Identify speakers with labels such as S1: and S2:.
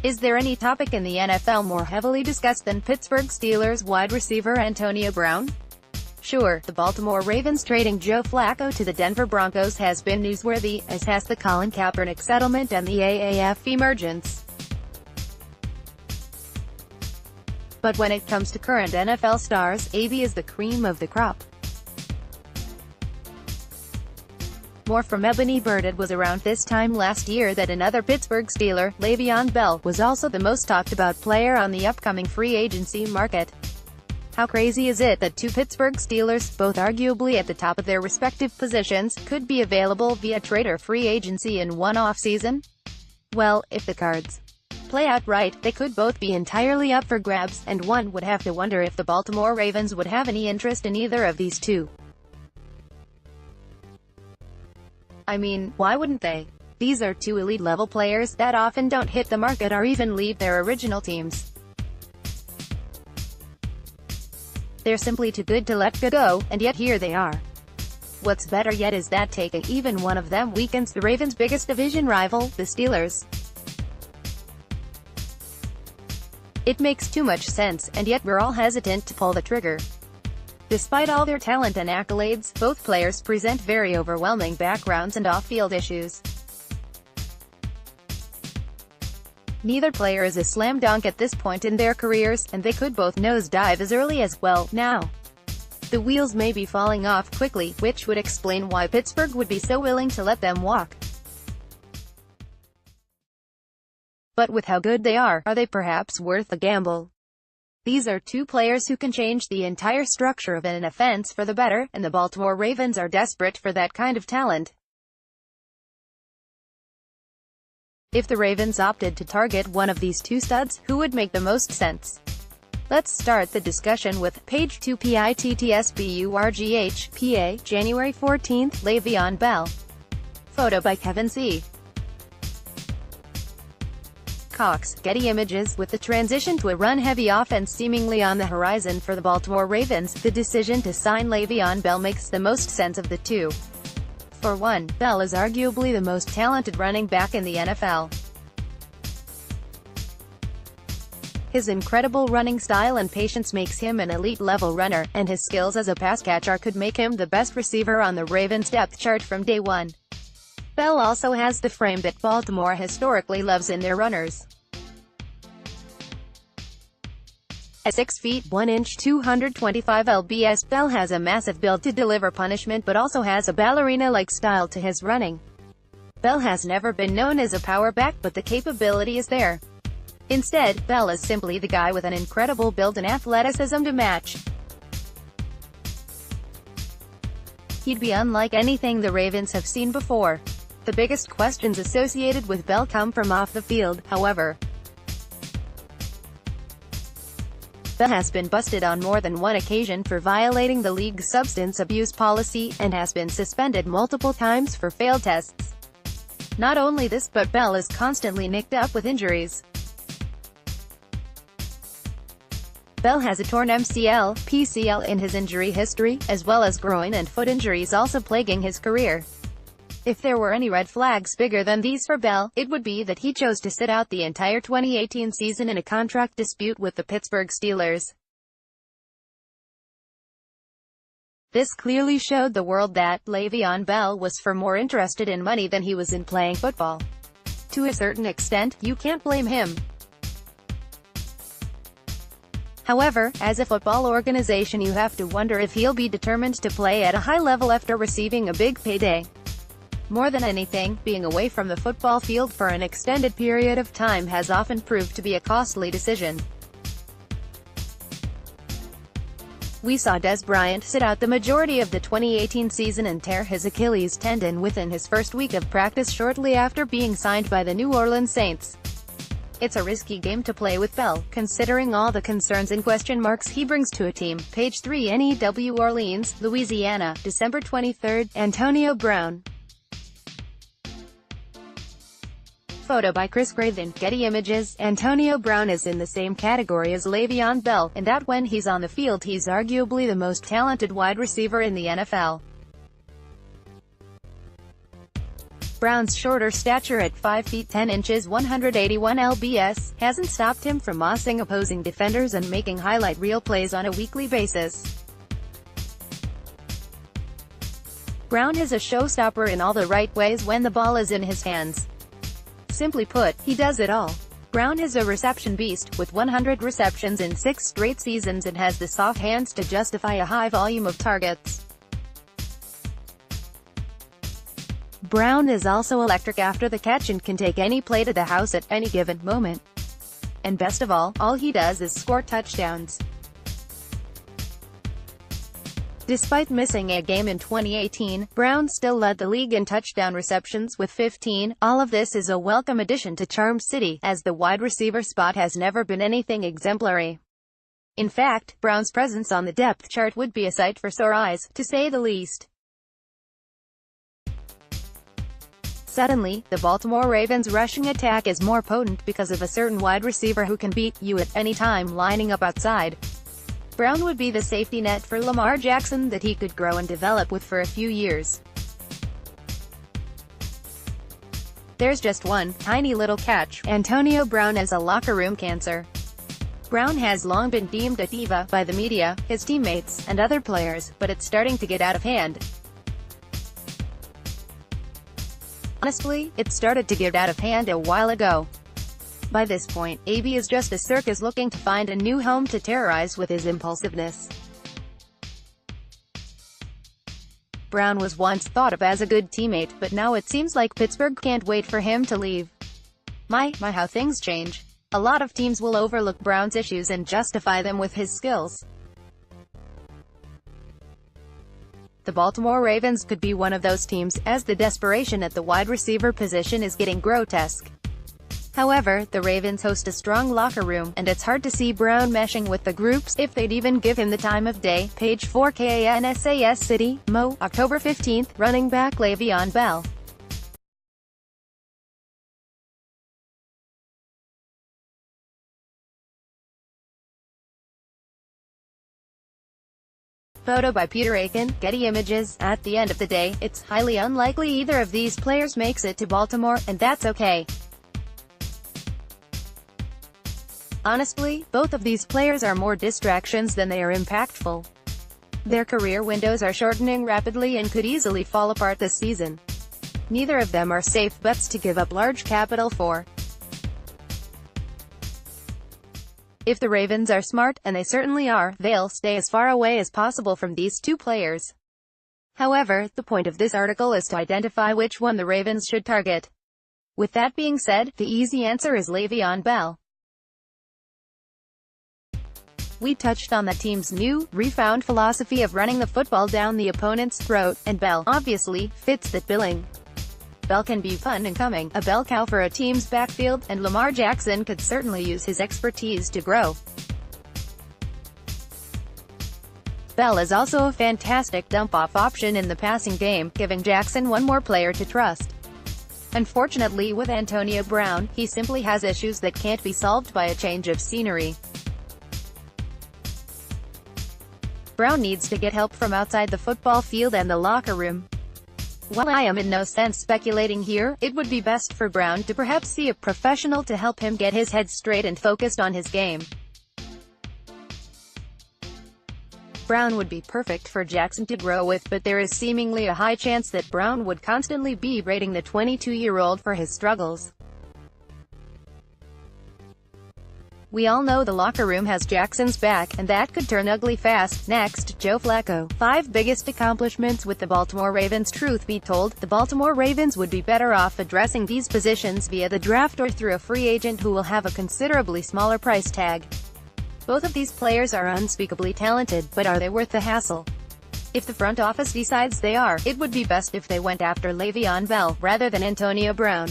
S1: Is there any topic in the NFL more heavily discussed than Pittsburgh Steelers wide receiver Antonio Brown? Sure, the Baltimore Ravens trading Joe Flacco to the Denver Broncos has been newsworthy, as has the Colin Kaepernick settlement and the AAF emergence. But when it comes to current NFL stars, AB is the cream of the crop. More from Ebony BirdIt was around this time last year that another Pittsburgh Steeler, Le'Veon Bell, was also the most talked about player on the upcoming free agency market. How crazy is it that two Pittsburgh Steelers, both arguably at the top of their respective positions, could be available via trade or free agency in one offseason? Well, if the cards play out right, they could both be entirely up for grabs, and one would have to wonder if the Baltimore Ravens would have any interest in either of these two. I mean, why wouldn't they? These are two elite-level players that often don't hit the market or even leave their original teams. They're simply too good to let go, and yet here they are. What's better yet is that taking even one of them weakens the Ravens' biggest division rival, the Steelers. It makes too much sense, and yet we're all hesitant to pull the trigger. Despite all their talent and accolades, both players present very overwhelming backgrounds and off-field issues. Neither player is a slam dunk at this point in their careers, and they could both nosedive as early as, well, now. The wheels may be falling off quickly, which would explain why Pittsburgh would be so willing to let them walk. But with how good they are they perhaps worth a gamble? These are two players who can change the entire structure of an offense for the better, and the Baltimore Ravens are desperate for that kind of talent. If the Ravens opted to target one of these two studs, who would make the most sense? Let's start the discussion with page 2 PITTSBURGH, PA, January 14, Le'Veon Bell. Photo by Kevin C. Cox, Getty Images. With the transition to a run-heavy offense seemingly on the horizon for the Baltimore Ravens, the decision to sign Le'Veon Bell makes the most sense of the two. For one, Bell is arguably the most talented running back in the NFL. His incredible running style and patience makes him an elite-level runner, and his skills as a pass catcher could make him the best receiver on the Ravens depth chart from day one. Bell also has the frame that Baltimore historically loves in their runners. At 6 feet 1 inch 225 lbs, Bell has a massive build to deliver punishment but also has a ballerina-like style to his running. Bell has never been known as a power back, but the capability is there. Instead, Bell is simply the guy with an incredible build and athleticism to match. He'd be unlike anything the Ravens have seen before. The biggest questions associated with Bell come from off the field, however. Bell has been busted on more than one occasion for violating the league's substance abuse policy, and has been suspended multiple times for failed tests. Not only this, but Bell is constantly nicked up with injuries. Bell has a torn MCL, PCL in his injury history, as well as groin and foot injuries also plaguing his career. If there were any red flags bigger than these for Bell, it would be that he chose to sit out the entire 2018 season in a contract dispute with the Pittsburgh Steelers. This clearly showed the world that Le'Veon Bell was far more interested in money than he was in playing football. To a certain extent, you can't blame him. However, as a football organization you have to wonder if he'll be determined to play at a high level after receiving a big payday. More than anything, being away from the football field for an extended period of time has often proved to be a costly decision. We saw Dez Bryant sit out the majority of the 2018 season and tear his Achilles tendon within his first week of practice shortly after being signed by the New Orleans Saints. It's a risky game to play with Bell, considering all the concerns and question marks he brings to a team. Page 3 New Orleans, Louisiana, December 23, Antonio Brown. Photo by Chris Craven, Getty Images. Antonio Brown is in the same category as Le'Veon Bell, in that when he's on the field he's arguably the most talented wide receiver in the NFL. Brown's shorter stature at 5 feet 10 inches 181 lbs hasn't stopped him from mossing opposing defenders and making highlight reel plays on a weekly basis. Brown is a showstopper in all the right ways when the ball is in his hands. Simply put, he does it all. Brown is a reception beast, with 100 receptions in 6 straight seasons, and has the soft hands to justify a high volume of targets. Brown is also electric after the catch and can take any play to the house at any given moment. And best of all he does is score touchdowns. Despite missing a game in 2018, Brown still led the league in touchdown receptions with 15. All of this is a welcome addition to Charm City, as the wide receiver spot has never been anything exemplary. In fact, Brown's presence on the depth chart would be a sight for sore eyes, to say the least. Suddenly, the Baltimore Ravens' rushing attack is more potent because of a certain wide receiver who can beat you at any time lining up outside. Brown would be the safety net for Lamar Jackson that he could grow and develop with for a few years. There's just one tiny little catch: Antonio Brown as a locker room cancer. Brown has long been deemed a diva by the media, his teammates, and other players, but it's starting to get out of hand. Honestly, it started to get out of hand a while ago. By this point, AB is just a circus looking to find a new home to terrorize with his impulsiveness. Brown was once thought of as a good teammate, but now it seems like Pittsburgh can't wait for him to leave. My, how things change. A lot of teams will overlook Brown's issues and justify them with his skills. The Baltimore Ravens could be one of those teams, as the desperation at the wide receiver position is getting grotesque. However, the Ravens host a strong locker room, and it's hard to see Brown meshing with the groups, if they'd even give him the time of day. Page 4 Kansas City, Mo, October 15, running back Le'Veon Bell. Photo by Peter Aiken, Getty Images. At the end of the day, it's highly unlikely either of these players makes it to Baltimore, and that's okay. Honestly, both of these players are more distractions than they are impactful. Their career windows are shortening rapidly and could easily fall apart this season. Neither of them are safe bets to give up large capital for. If the Ravens are smart, and they certainly are, they'll stay as far away as possible from these two players. However, the point of this article is to identify which one the Ravens should target. With that being said, the easy answer is Le'Veon Bell. We touched on the team's new, refound philosophy of running the football down the opponent's throat, and Bell, obviously, fits that billing. Bell can be fun and coming, a bell cow for a team's backfield, and Lamar Jackson could certainly use his expertise to grow. Bell is also a fantastic dump-off option in the passing game, giving Jackson one more player to trust. Unfortunately, with Antonio Brown, he simply has issues that can't be solved by a change of scenery. Brown needs to get help from outside the football field and the locker room. While I am in no sense speculating here, it would be best for Brown to perhaps see a professional to help him get his head straight and focused on his game. Brown would be perfect for Jackson to grow with, but there is seemingly a high chance that Brown would constantly be berating the 22-year-old for his struggles. We all know the locker room has Jackson's back, and that could turn ugly fast. Next, Joe Flacco. 5 biggest accomplishments with the Baltimore Ravens. Truth be told, the Baltimore Ravens would be better off addressing these positions via the draft or through a free agent who will have a considerably smaller price tag. Both of these players are unspeakably talented, but are they worth the hassle? If the front office decides they are, it would be best if they went after Le'Veon Bell, rather than Antonio Brown.